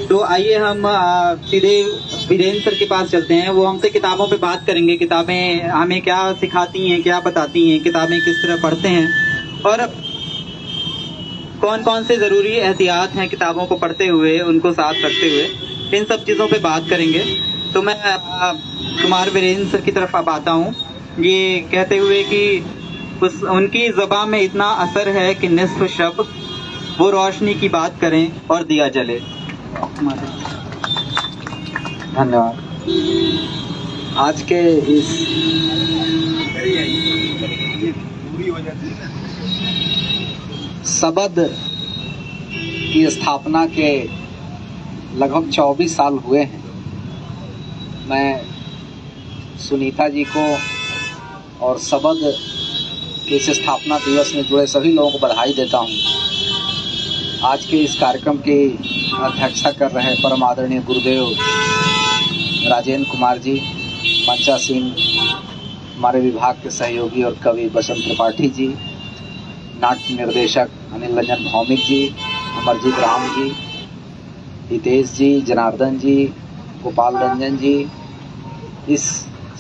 तो आइए हम सीधे वीरेंद्र सर के पास चलते हैं। वो हमसे किताबों पे बात करेंगे, किताबें हमें क्या सिखाती हैं, क्या बताती हैं, किताबें किस तरह पढ़ते हैं और कौन कौन से ज़रूरी एहतियात हैं किताबों को पढ़ते हुए, उनको साथ रखते हुए, इन सब चीज़ों पे बात करेंगे। तो मैं कुमार वीरेंद्र सर की तरफ अब आता हूँ, ये कहते हुए कि उनकी ज़बान में इतना असर है कि निस्फ शब वो रोशनी की बात करें और दिया जले। धन्यवाद। आज के इस सबद की स्थापना के लगभग 24 साल हुए हैं। मैं सुनीता जी को और सबद के इस स्थापना दिवस में जुड़े सभी लोगों को बधाई देता हूँ। आज के इस कार्यक्रम की अध्यक्षता कर रहे परम आदरणीय गुरुदेव राजेंद्र कुमार जी, पंचा सिंह, हमारे विभाग के सहयोगी और कवि बसंत त्रिपाठी जी, नाट्य निर्देशक अनिल रंजन भौमिक जी, अमरजीत राम जी, हितेश जी, जनार्दन जी, गोपाल रंजन जी, इस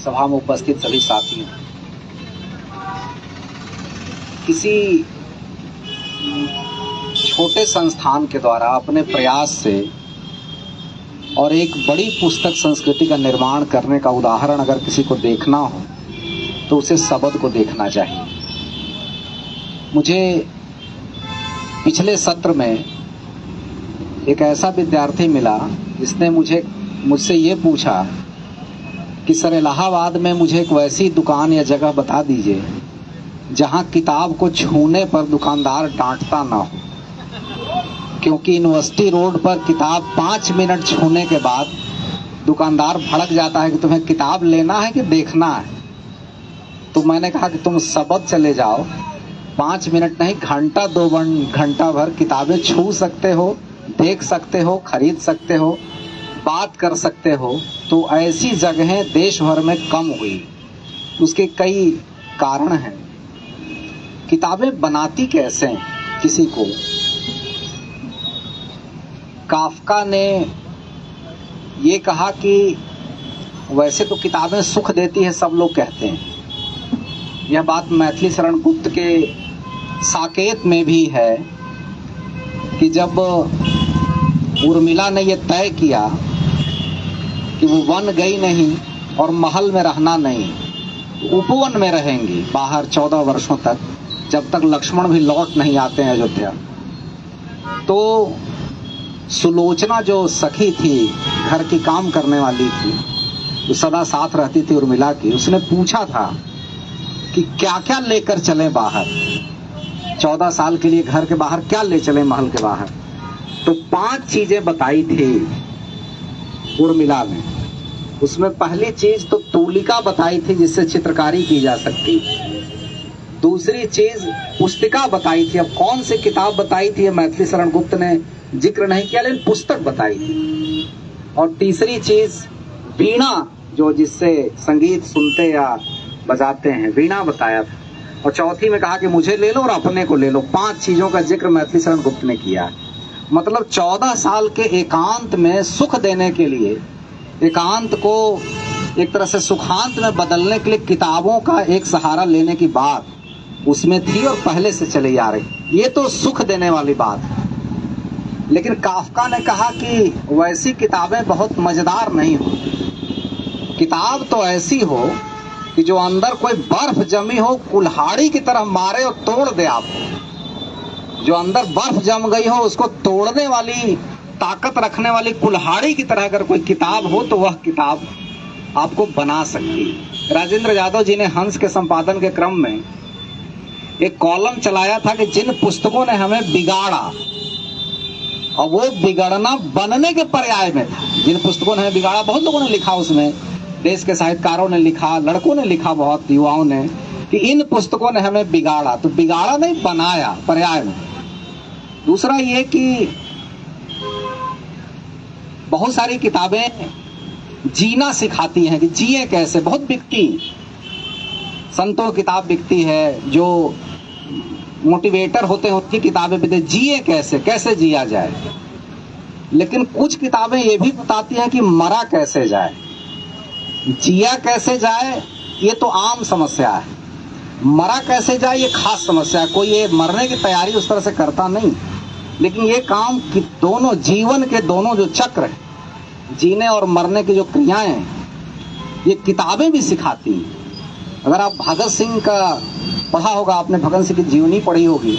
सभा में उपस्थित सभी साथियों, किसी छोटे संस्थान के द्वारा अपने प्रयास से और एक बड़ी पुस्तक संस्कृति का निर्माण करने का उदाहरण अगर किसी को देखना हो तो उसे सबद को देखना चाहिए। मुझे पिछले सत्र में एक ऐसा विद्यार्थी मिला जिसने मुझसे ये पूछा कि सर, इलाहाबाद में मुझे एक वैसी दुकान या जगह बता दीजिए जहाँ किताब को छूने पर दुकानदार डांटता ना हो, क्योंकि यूनिवर्सिटी रोड पर किताब 5 मिनट छूने के बाद दुकानदार भड़क जाता है कि तुम्हें किताब लेना है कि देखना है। तो मैंने कहा कि तुम सबद चले जाओ, 5 मिनट नहीं, घंटा 2 घंटा भर किताबें छू सकते हो, देख सकते हो, खरीद सकते हो, बात कर सकते हो। तो ऐसी जगहें देश भर में कम हुई। उसके कई कारण हैं। किताबें बनाती कैसे हैं किसी को? काफका ने ये कहा कि वैसे तो किताबें सुख देती है, सब लोग कहते हैं। यह बात मैथिली शरण गुप्त के साकेत में भी है कि जब उर्मिला ने यह तय किया कि वो वन गई नहीं और महल में रहना नहीं, उपवन में रहेंगी बाहर 14 वर्षों तक, जब तक लक्ष्मण भी लौट नहीं आते हैं अयोध्या। तो सुलोचना जो सखी थी, घर की काम करने वाली थी, जो सदा साथ रहती थी उर्मिला की, उसने पूछा था कि क्या क्या लेकर चलें बाहर, 14 साल के लिए घर के बाहर क्या ले चलें महल के बाहर। तो 5 चीजें बताई थी उर्मिला ने। उसमें पहली चीज तो तूलिका बताई थी जिससे चित्रकारी की जा सकती। दूसरी चीज पुस्तिका बताई थी। अब कौन सी किताब बताई थी मैथिली शरण गुप्त ने जिक्र नहीं किया, लेकिन पुस्तक बताई थी। और तीसरी चीज वीणा, जो जिससे संगीत सुनते या बजाते हैं, वीणा बताया था। और चौथी में कहा कि मुझे ले लो और अपने को ले लो। 5 चीजों का जिक्र मैथिली शरण गुप्त ने किया। मतलब 14 साल के एकांत में सुख देने के लिए, एकांत को एक तरह से सुखांत में बदलने के लिए किताबों का एक सहारा लेने की बात उसमें थी और पहले से चली आ रही। ये तो सुख देने वाली बात है। लेकिन काफका ने कहा कि वैसी किताबें बहुत मजेदार नहीं हो। किताब तो ऐसी हो कि जो अंदर कोई बर्फ जमी हो, कुल्हाड़ी की तरह मारे और तोड़ दे आपको। जो अंदर बर्फ जम गई हो उसको तोड़ने वाली ताकत रखने वाली कुल्हाड़ी की तरह अगर कोई किताब हो तो वह किताब आपको बना सकती है। राजेंद्र यादव जी ने हंस के संपादन के क्रम में एक कॉलम चलाया था कि जिन पुस्तकों ने हमें बिगाड़ा, और वो बिगड़ना बनने के पर्याय में था। जिन पुस्तकों ने हमें बिगाड़ा, बहुत लोगों ने लिखा, उसमें देश के साहित्यकारों ने लिखा, लड़कों ने लिखा, बहुत युवाओं ने, कि इन पुस्तकों ने हमें बिगाड़ा। तो बिगाड़ा नहीं, बनाया पर्याय में। दूसरा ये कि बहुत सारी किताबें जीना सिखाती हैं कि जिए कैसे, बहुत बिकती। संतों की किताब बिकती है, जो मोटिवेटर होते हैं उनकी किताबें भी, जिए कैसे, कैसे जिया जाए। लेकिन कुछ किताबें ये भी बताती हैं कि मरा कैसे जाए, जिया कैसे जाए ये तो आम समस्या है, मरा कैसे जाए ये खास समस्या है। कोई ये मरने की तैयारी उस तरह से करता नहीं, लेकिन ये काम कि दोनों जीवन के दोनों जो चक्र है, जीने और मरने की जो क्रियाएं हैं, ये किताबें भी सिखाती हैं। अगर आप भगत सिंह का पढ़ा होगा, आपने भगत सिंह की जीवनी पढ़ी होगी,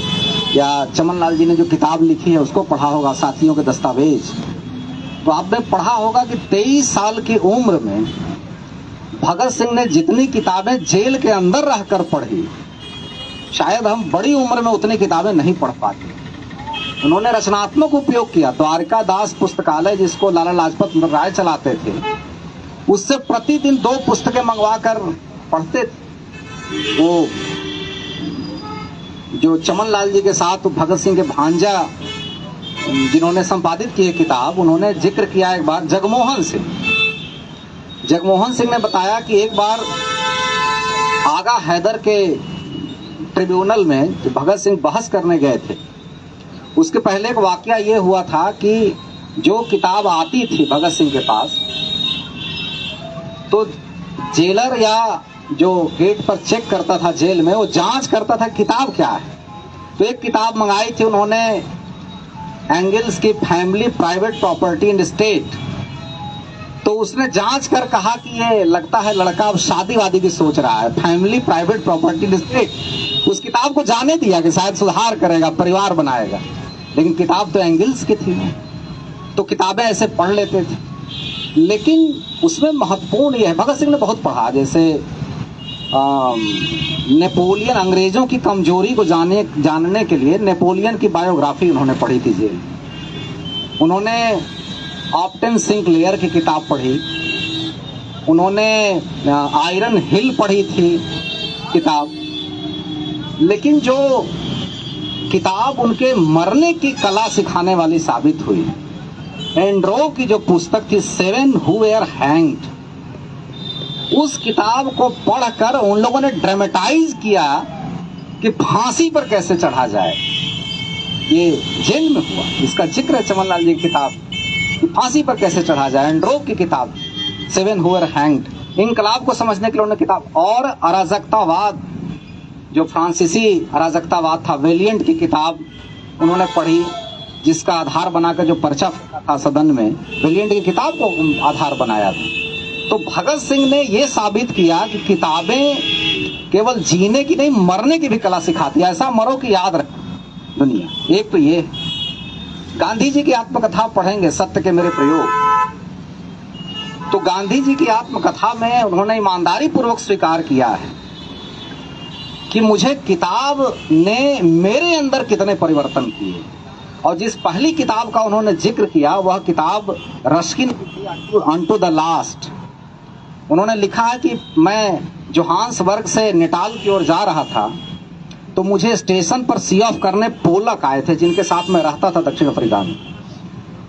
या चमन लाल जी ने जो किताब लिखी है उसको पढ़ा होगा, साथियों के दस्तावेज, तो आपने पढ़ा होगा कि 23 साल की उम्र में भगत सिंह ने जितनी किताबें जेल के अंदर रहकर पढ़ी, शायद हम बड़ी उम्र में उतनी किताबें नहीं पढ़ पाते। उन्होंने रचनात्मक उपयोग किया। द्वारका दास पुस्तकालय, जिसको लाला लाजपत राय चलाते थे, उससे प्रतिदिन 2 पुस्तकें मंगवा कर पढ़ते थे। वो जो चमन लाल जी के साथ भगत सिंह के भांजा जिन्होंने संपादित की किताब, उन्होंने जिक्र किया एक बार जगमोहन सिंह। जगमोहन सिंह ने बताया कि एक बार आगा हैदर के ट्रिब्यूनल में भगत सिंह बहस करने गए थे। उसके पहले एक वाकया ये हुआ था कि जो किताब आती थी भगत सिंह के पास, तो जेलर या जो गेट पर चेक करता था जेल में, वो जांच करता था किताब क्या है। तो एक किताब मंगाई थी उन्होंने, एंगल्स की family private property and state. तो उसने जांच कर कहा कि ये लगता है लड़का अब शादी वादी की सोच रहा है, family private property and state. उस किताब को जाने दिया कि शायद सुधार करेगा, परिवार बनाएगा, लेकिन किताब तो एंगल्स की थी। तो किताबें ऐसे पढ़ लेते थे, लेकिन उसमें महत्वपूर्ण यह है, भगत सिंह ने बहुत पढ़ा, जैसे नेपोलियन, अंग्रेजों की कमजोरी को जानने के लिए नेपोलियन की बायोग्राफी उन्होंने पढ़ी थी जेल। उन्होंने ऑप्टन सिंकलेयर की किताब पढ़ी, उन्होंने आयरन हिल पढ़ी थी किताब। लेकिन जो किताब उनके मरने की कला सिखाने वाली साबित हुई, एंड्रो की जो पुस्तक थी 7 Who Were Hanged, उस किताब को पढ़कर उन लोगों ने ड्रामेटाइज किया कि फांसी पर कैसे चढ़ा जाए। ये जेल में हुआ, इसका जिक्र है चमन लाल जी की किताब, फांसी पर कैसे चढ़ा जाए। एंड्रो की किताब 7 Who Were Hanged। इनकलाब को समझने के लिए उन्होंने किताब, और अराजकतावाद, जो फ्रांसीसी अराजकतावाद था, वेलियंट की किताब उन्होंने पढ़ी, जिसका आधार बनाकर जो पर्चा फेंका था सदन में, वेलियंट की किताब को आधार बनाया था। तो भगत सिंह ने यह साबित किया कि किताबें केवल जीने की नहीं, मरने की भी कला सिखाती है। ऐसा मरो कि याद रखे दुनिया। एक तो ये, गांधी जी की आत्मकथा पढ़ेंगे, सत्य के मेरे प्रयोग। तो गांधी जी की आत्मकथा में उन्होंने ईमानदारी पूर्वक स्वीकार किया है कि मुझे किताब ने मेरे अंदर कितने परिवर्तन किए। और जिस पहली किताब का उन्होंने जिक्र किया, वह किताब रस्किन अनटू द लास्ट। उन्होंने लिखा है कि मैं जोहान्सबर्ग से नेटाल की ओर जा रहा था, तो मुझे स्टेशन पर सी ऑफ करने पोलक आए थे, जिनके साथ मैं रहता था दक्षिण अफ्रीका में।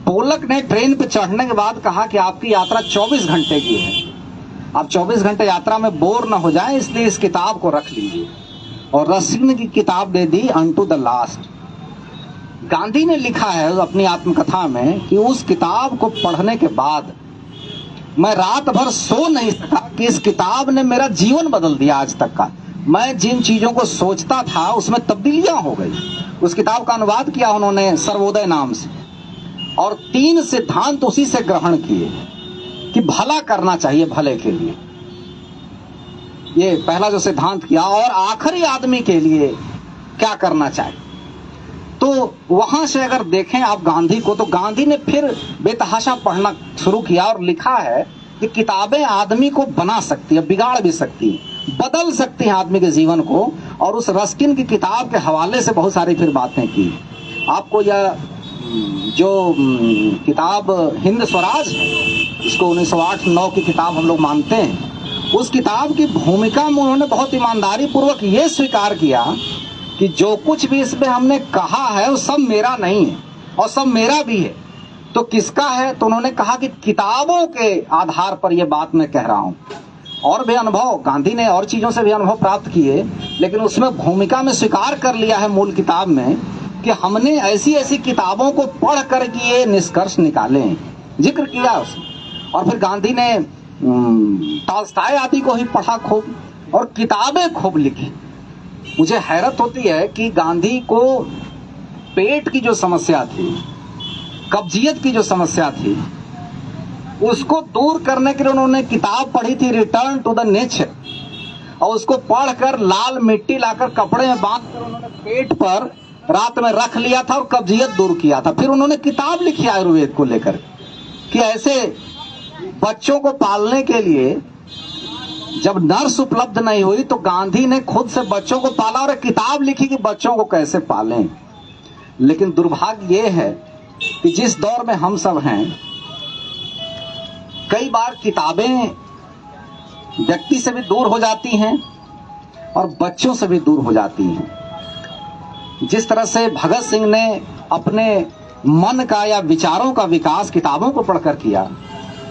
पोलक ने ट्रेन पर चढ़ने के बाद कहा कि आपकी यात्रा 24 घंटे की है, आप 24 घंटे यात्रा में बोर न हो जाएं, इसलिए इस किताब को रख लीजिए। और रस्किन की किताब दे दी, अनटू द लास्ट। गांधी ने लिखा है अपनी आत्मकथा में कि उस किताब को पढ़ने के बाद मैं रात भर सो नहीं सका कि इस किताब ने मेरा जीवन बदल दिया आज तक का। मैं जिन चीजों को सोचता था उसमें तब्दीलियां हो गई। उस किताब का अनुवाद किया उन्होंने सर्वोदय नाम से, और 3 सिद्धांत उसी से ग्रहण किए कि भला करना चाहिए भले के लिए, ये पहला जो सिद्धांत किया, और आखिरी आदमी के लिए क्या करना चाहिए। तो वहां से अगर देखें आप गांधी को, तो गांधी ने फिर बेतहाशा पढ़ना शुरू किया और लिखा है कि किताबें आदमी को बना सकती है, बिगाड़ भी सकती है, बदल सकती हैं आदमी के जीवन को। और उस रस्किन की किताब के हवाले से बहुत सारी फिर बातें की। आपको यह जो किताब हिंद स्वराज है, इसको 1908-9 की किताब हम लोग मानते हैं, उस किताब की भूमिका में उन्होंने बहुत ईमानदारी पूर्वक ये स्वीकार किया कि जो कुछ भी इसमें हमने कहा है वो सब मेरा नहीं है और सब मेरा भी है। तो किसका है? तो उन्होंने कहा कि किताबों के आधार पर यह बात मैं कह रहा हूं। और भी अनुभव, गांधी ने और चीजों से भी अनुभव प्राप्त किए, लेकिन उसमें भूमिका में स्वीकार कर लिया है मूल किताब में कि हमने ऐसी ऐसी किताबों को पढ़ कर के ये निष्कर्ष निकाले, जिक्र किया उसने। और फिर गांधी ने टॉल्स्टॉय आदि को ही पढ़ा खूब और किताबें खूब लिखी। मुझे हैरत होती है कि गांधी को पेट की जो समस्या थी, कब्जियत की जो समस्या थी, उसको दूर करने के लिए उन्होंने किताब पढ़ी थी रिटर्न टू द नेचर, और उसको पढ़कर लाल मिट्टी लाकर कपड़े में बांधकर उन्होंने पेट पर रात में रख लिया था और कब्जियत दूर किया था। फिर उन्होंने किताब लिखी आयुर्वेद को लेकर कि ऐसे बच्चों को पालने के लिए जब नर्स उपलब्ध नहीं हुई तो गांधी ने खुद से बच्चों को पाला और एक किताब लिखी कि बच्चों को कैसे पालें। लेकिन दुर्भाग्य ये है कि जिस दौर में हम सब हैं, कई बार किताबें व्यक्ति से भी दूर हो जाती हैं और बच्चों से भी दूर हो जाती हैं। जिस तरह से भगत सिंह ने अपने मन का या विचारों का विकास किताबों को पढ़कर किया,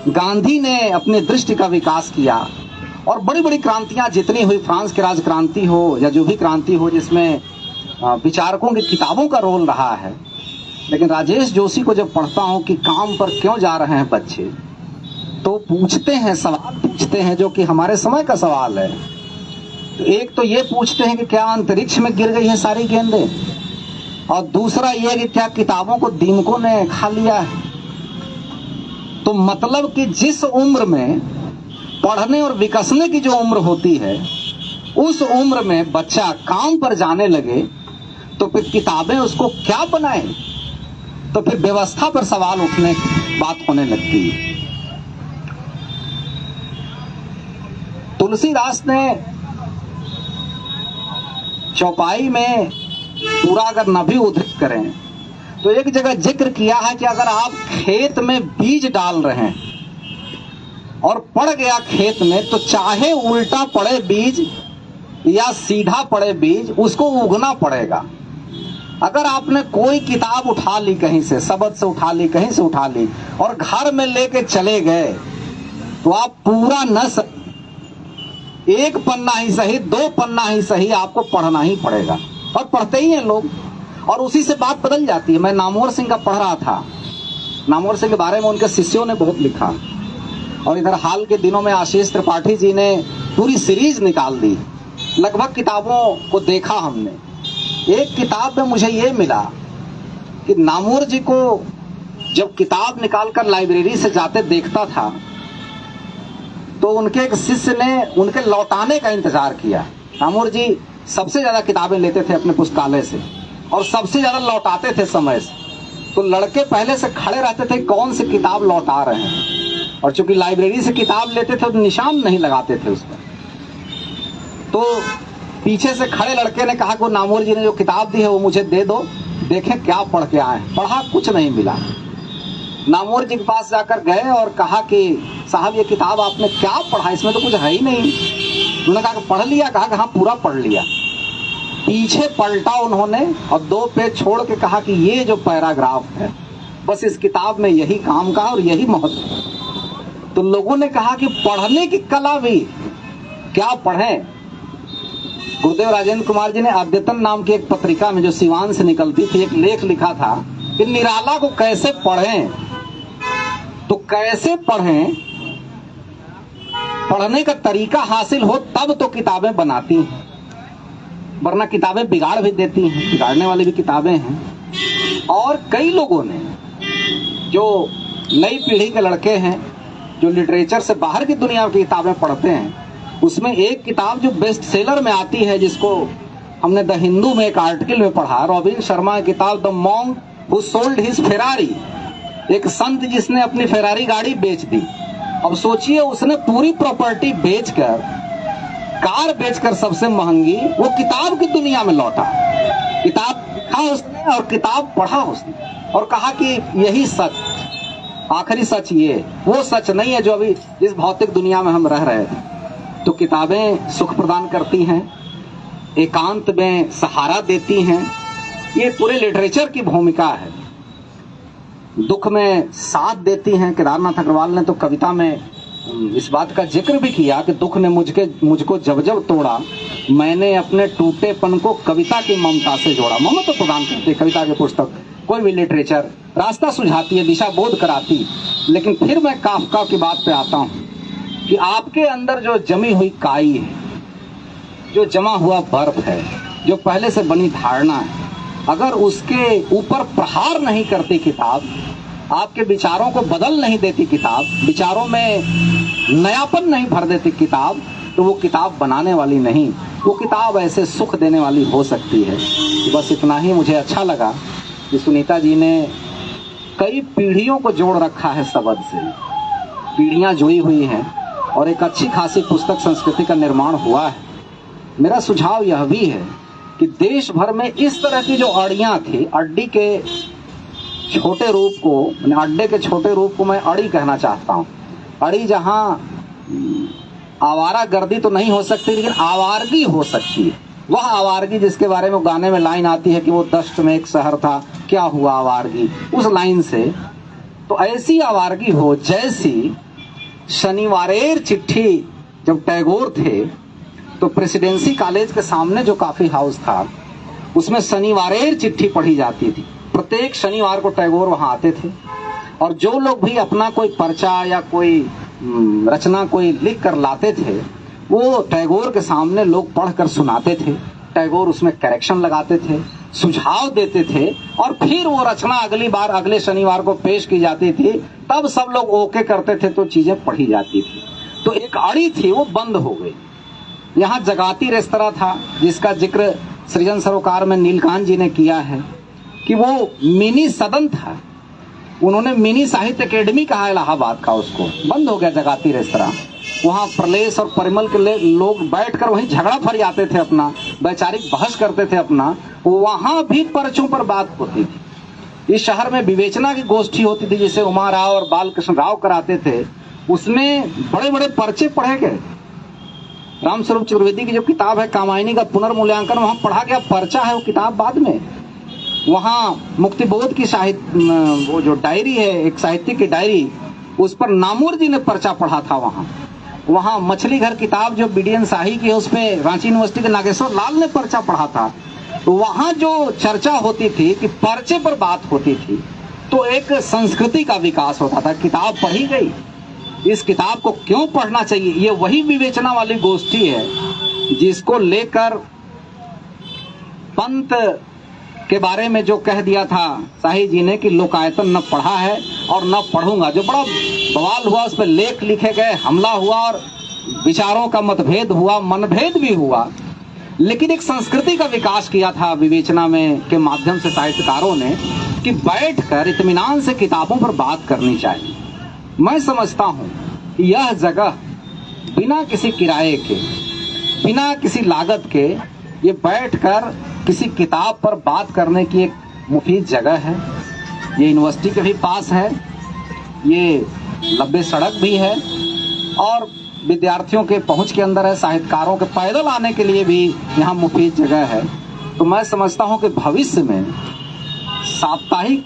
गांधी ने अपनी दृष्टि का विकास किया, और बड़ी बड़ी क्रांतियां जितनी हुई, फ्रांस की राज क्रांति हो या जो भी क्रांति हो जिसमें विचारकों की किताबों का रोल रहा है। लेकिन राजेश जोशी को जब पढ़ता हूं कि काम पर क्यों जा रहे हैं बच्चे, तो पूछते हैं, सवाल पूछते हैं जो कि हमारे समय का सवाल है। तो एक तो ये पूछते हैं कि क्या अंतरिक्ष में गिर गई है सारी गेंदें, और दूसरा ये कि क्या किताबों को दीमकों ने खा लिया है। तो मतलब कि जिस उम्र में पढ़ने और विकसने की जो उम्र होती है, उस उम्र में बच्चा काम पर जाने लगे तो फिर किताबें उसको क्या बनाए, तो फिर व्यवस्था पर सवाल उठने की बात होने लगती है। तुलसीदास ने चौपाई में पूरा अगर न भी उद्धृत करें तो एक जगह जिक्र किया है कि अगर आप खेत में बीज डाल रहे हैं और पड़ गया खेत में, तो चाहे उल्टा पड़े बीज या सीधा पड़े बीज, उसको उगना पड़ेगा। अगर आपने कोई किताब उठा ली कहीं से, सबद से उठा ली, कहीं से उठा ली और घर में लेके चले गए, तो आप पूरा न एक पन्ना ही सही, 2 पन्ना ही सही आपको पढ़ना ही पड़ेगा, और पढ़ते ही हैं लोग, और उसी से बात बदल जाती है। मैं नामवर सिंह का पढ़ रहा था, नामवर सिंह के बारे में उनके शिष्यों ने बहुत लिखा, और इधर हाल के दिनों में आशीष त्रिपाठी जी ने पूरी सीरीज निकाल दी, लगभग किताबों को देखा हमने। एक किताब में मुझे ये मिला कि नामवर जी को जब किताब निकालकर लाइब्रेरी से जाते देखता था तो उनके एक शिष्य ने उनके लौटाने का इंतजार किया। नामवर जी सबसे ज्यादा किताबें लेते थे अपने पुस्तकालय से और सबसे ज्यादा लौटाते थे समय से। तो लड़के पहले से खड़े रहते थे कौन सी किताब लौटा रहे हैं, और चूंकि लाइब्रेरी से किताब लेते थे तो निशान नहीं लगाते थे उस पर। तो पीछे से खड़े लड़के ने कहा कि नामवर जी ने जो किताब दी है वो मुझे दे दो, देखें क्या पढ़ के आए। पढ़ा, कुछ नहीं मिला। नामवर जी के पास जाकर गए और कहा कि साहब ये किताब आपने क्या पढ़ा, इसमें तो कुछ है ही नहीं। उन्होंने कहा कि पढ़ लिया, कहा कि हाँ पूरा पढ़ लिया। पीछे पलटा उन्होंने और 2 पेज छोड़ के कहा कि ये जो पैराग्राफ है बस इस किताब में यही काम का और यही महत्व है। तो लोगों ने कहा कि पढ़ने की कला भी, क्या पढ़ें। गुरुदेव राजेंद्र कुमार जी ने अद्यतन नाम की एक पत्रिका में जो सिवान से निकलती थी एक लेख लिखा था कि निराला को कैसे पढ़ें। तो कैसे पढ़ें, पढ़ने का तरीका हासिल हो तब तो किताबें बनाती हैं, वरना किताबें बिगाड़ भी देती हैं, बिगाड़ने वाली भी किताबें हैं। और कई लोगों ने, जो नई पीढ़ी के लड़के हैं जो लिटरेचर से बाहर की दुनिया की किताबें पढ़ते हैं, उसमें एक किताब जो बेस्ट सेलर में आती है, जिसको हमने द हिंदू में एक आर्टिकल में पढ़ा, रॉबिन शर्मा की किताब the monk who sold his Ferrari, एक संत जिसने अपनी फेरारी गाड़ी बेच दी। अब सोचिए उसने पूरी प्रॉपर्टी बेचकर, कार बेचकर सबसे महंगी, वो किताब की दुनिया में लौटा। किताब लिखा उसने और किताब पढ़ा उसने और कहा कि यही सच, आखिरी सच ये, वो सच नहीं है जो अभी इस भौतिक दुनिया में हम रह रहे थे। तो किताबें सुख प्रदान करती हैं, एकांत में सहारा देती हैं, ये पूरे लिटरेचर की भूमिका है। दुख में साथ देती हैं। केदारनाथ अग्रवाल ने तो कविता में इस बात का जिक्र भी किया कि दुख ने मुझको जब जब तोड़ा, मैंने अपने टूटेपन को कविता की ममता से जोड़ा। ममता प्रदान करती है कविता की पुस्तक, कोई भी लिटरेचर रास्ता सुझाती है, दिशा बोध कराती। लेकिन फिर मैं काफका की बात पे आता हूँ कि आपके अंदर जो जमी हुई काई है, जो जमा हुआ बर्फ है, जो पहले से बनी धारणा है, अगर उसके ऊपर प्रहार नहीं करती किताब, आपके विचारों को बदल नहीं देती किताब, विचारों में नयापन नहीं भर देती किताब, तो वो किताब बनाने वाली नहीं, वो किताब ऐसे सुख देने वाली हो सकती है। बस इतना ही मुझे अच्छा लगा कि सुनीता जी ने कई पीढ़ियों को जोड़ रखा है शब्द से, पीढ़ियां जुड़ी हुई हैं और एक अच्छी खासी पुस्तक संस्कृति का निर्माण हुआ है। मेरा सुझाव यह भी है कि देश भर में इस तरह की जो अड़ियां थी, अड्डी के छोटे रूप को, अड्डे के छोटे रूप को मैं अड़ी कहना चाहता हूँ। अड़ी जहाँ आवारा गर्दी तो नहीं हो सकती, लेकिन आवारगी हो सकती है। वह आवारगी जिसके बारे में गाने में लाइन आती है कि वो दश्त में एक शहर था, क्या हुआ आवारगी, उस लाइन से तो ऐसी आवारगी हो जैसी शनिवारेर चिट्ठी। जब टैगोर थे तो प्रेसिडेंसी कॉलेज के सामने जो कॉफी हाउस था, उसमें शनिवारेर चिट्ठी पढ़ी जाती थी। प्रत्येक शनिवार को टैगोर वहां आते थे और जो लोग भी अपना कोई पर्चा या कोई रचना कोई लिख कर लाते थे, वो टैगोर के सामने लोग पढ़कर सुनाते थे। टैगोर उसमें करेक्शन लगाते थे, सुझाव देते थे और फिर वो रचना अगली बार अगले शनिवार को पेश की जाती थी। तब सब लोग ओके करते थे तो चीजें पढ़ी जाती थी। तो एक अड़ी थी, वो बंद हो गई। यहाँ जगाती रेस्तरा था जिसका जिक्र सृजन सरोकार में नीलकांत जी ने किया है कि वो मिनी सदन था। उन्होंने मिनी साहित्य अकेडमी कहा इलाहाबाद का, उसको बंद हो गया जगाती रेस्तरा। वहाँ प्रलेस और परिमल के लोग बैठकर वहीं झगड़ा फरियाते थे, अपना वैचारिक बहस करते थे अपना। वहाँ भी पर्चों पर बात होती थी। इस शहर में विवेचना की गोष्ठी होती थी जिसे उमा राव और बालकृष्ण राव कराते थे। उसमें बड़े बड़े पर्चे पढ़े गए। रामस्वरूप चतुर्वेदी की जो किताब है कामायनी का पुनर्मूल्यांकन, वहाँ पढ़ा गया पर्चा है, वो किताब बाद में। वहाँ मुक्तिबोध की साहित्य वो जो डायरी है, एक साहित्यिक की डायरी, उस पर नामूर जी ने पर्चा पढ़ा था। वहाँ मछली घर किताब जो बीडीएन शाही की है, उस पर रांची यूनिवर्सिटी के नागेश्वर लाल ने पर्चा पढ़ा था। तो वहाँ जो चर्चा होती थी कि पर्चे पर बात होती थी, तो एक संस्कृति का विकास होता था। किताब पढ़ी गई, इस किताब को क्यों पढ़ना चाहिए, ये वही विवेचना वाली गोष्ठी है जिसको लेकर पंत के बारे में जो कह दिया था शाही जी ने कि लोकायतन न पढ़ा है और न पढ़ूंगा, जो बड़ा बवाल हुआ, उस पर लेख लिखे गए, हमला हुआ और विचारों का मतभेद हुआ, मनभेद भी हुआ। लेकिन एक संस्कृति का विकास किया था विवेचना में के माध्यम से साहित्यकारों ने कि बैठकर इत्मीनान से किताबों पर बात करनी चाहिए। मैं समझता हूं कि यह जगह बिना किसी किराए के, बिना किसी लागत के, ये बैठकर किसी किताब पर बात करने की एक मुफीद जगह है। ये यूनिवर्सिटी के भी पास है, ये लंबे सड़क भी है और विद्यार्थियों के पहुंच के अंदर है, साहित्यकारों के पैदल आने के लिए भी यहाँ मुफीद जगह है। तो मैं समझता हूँ कि भविष्य में साप्ताहिक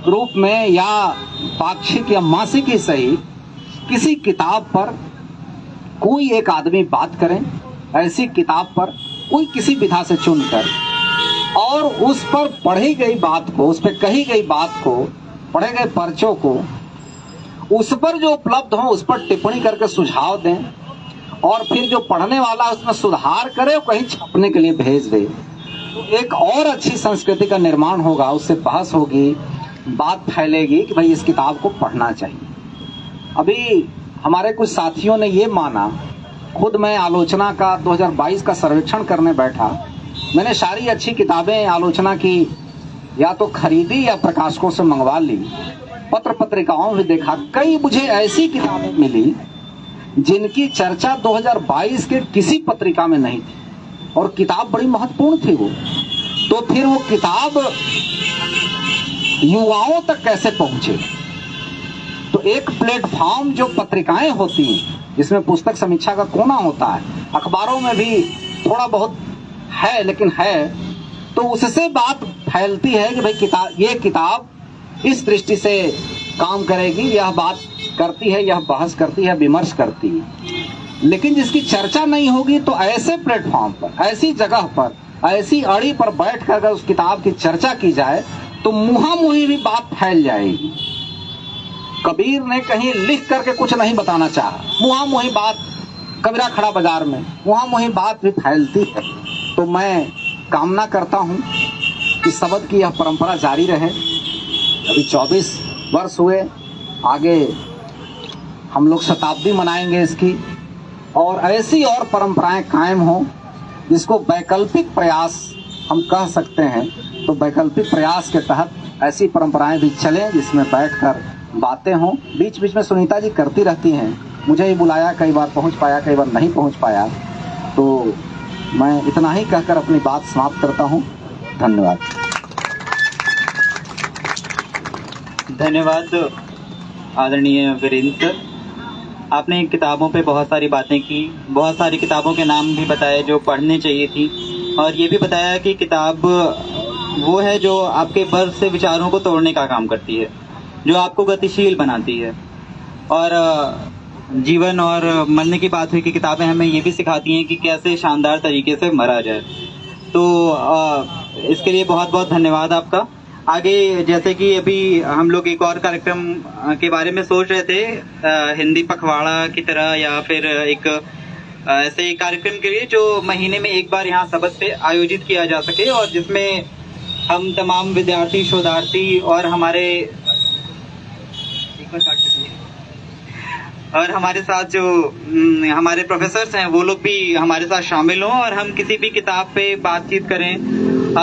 रूप में या पाक्षिक या मासिक ही सही किसी किताब पर कोई एक आदमी बात करें, ऐसी किताब पर कोई किसी विधा से चुनकर, और उस पर पढ़ी गई बात को, उस पर कही गई बात को, पढ़े गए पर्चों को, उस पर जो उपलब्ध हो उस पर टिप्पणी करके सुझाव दें और फिर जो पढ़ने वाला उसमें सुधार करे और कहीं छपने के लिए भेज दे। तो एक और अच्छी संस्कृति का निर्माण होगा, उससे बहस होगी, बात फैलेगी कि भाई इस किताब को पढ़ना चाहिए। अभी हमारे कुछ साथियों ने ये माना, खुद मैं आलोचना का 2022 का सर्वेक्षण करने बैठा, मैंने सारी अच्छी किताबें आलोचना की या तो खरीदी या प्रकाशकों से मंगवा ली, पत्र पत्रिकाओं में देखा, कई मुझे ऐसी किताबें मिली जिनकी चर्चा 2022 के किसी पत्रिका में नहीं थी और किताब बड़ी महत्वपूर्ण थी वो। तो फिर वो किताब युवाओं तक कैसे पहुंचे? तो एक प्लेटफॉर्म जो पत्रिकाएं होती हैं जिसमें पुस्तक समीक्षा का कोना होता है, अखबारों में भी थोड़ा बहुत है लेकिन है, तो उससे बात फैलती है कि भाई ये किताब इस दृष्टि से काम करेगी, यह बात करती है, यह बहस करती है, विमर्श करती है। लेकिन जिसकी चर्चा नहीं होगी तो ऐसे प्लेटफॉर्म पर, ऐसी जगह पर, ऐसी अड़ी पर बैठकर अगर उस किताब की चर्चा की जाए तो मुहामुही भी बात फैल जाएगी। कबीर ने कहीं लिख करके कुछ नहीं बताना चाहा, मुहामुही बात, कबीरा खड़ा बाजार में मुहामुही बात भी फैलती है। तो मैं कामना करता हूं कि शब्द की यह परंपरा जारी रहे। अभी 24 वर्ष हुए, आगे हम लोग शताब्दी मनाएंगे इसकी, और ऐसी और परंपराएं कायम हों जिसको वैकल्पिक प्रयास हम कह सकते हैं। तो वैकल्पिक प्रयास के तहत ऐसी परंपराएं भी चलें जिसमें बैठकर बातें हों। बीच बीच में सुनीता जी करती रहती हैं, मुझे ही बुलाया, कई बार पहुंच पाया, कई बार नहीं पहुंच पाया। तो मैं इतना ही कहकर अपनी बात समाप्त करता हूं। धन्यवाद। धन्यवाद आदरणीय वीरेंद्र सर, आपने किताबों पे बहुत सारी बातें की, बहुत सारी किताबों के नाम भी बताए जो पढ़ने चाहिए थी, और ये भी बताया कि किताब वो है जो आपके बर्फ से विचारों को तोड़ने का काम करती है, जो आपको गतिशील बनाती है। और जीवन और मरने की बात हुई कि किताबें हमें ये भी सिखाती हैं कि कैसे शानदार तरीके से मरा जाए। तो इसके लिए बहुत बहुत धन्यवाद आपका। आगे जैसे कि अभी हम लोग एक और कार्यक्रम के बारे में सोच रहे थे, हिंदी पखवाड़ा की तरह, या फिर एक ऐसे कार्यक्रम के लिए जो महीने में एक बार यहाँ सबद पे आयोजित किया जा सके, और जिसमें हम तमाम विद्यार्थी, शोधार्थी और हमारे साथ जो हमारे प्रोफेसर्स हैं वो लोग भी हमारे साथ शामिल हों, और हम किसी भी किताब पे बातचीत करें।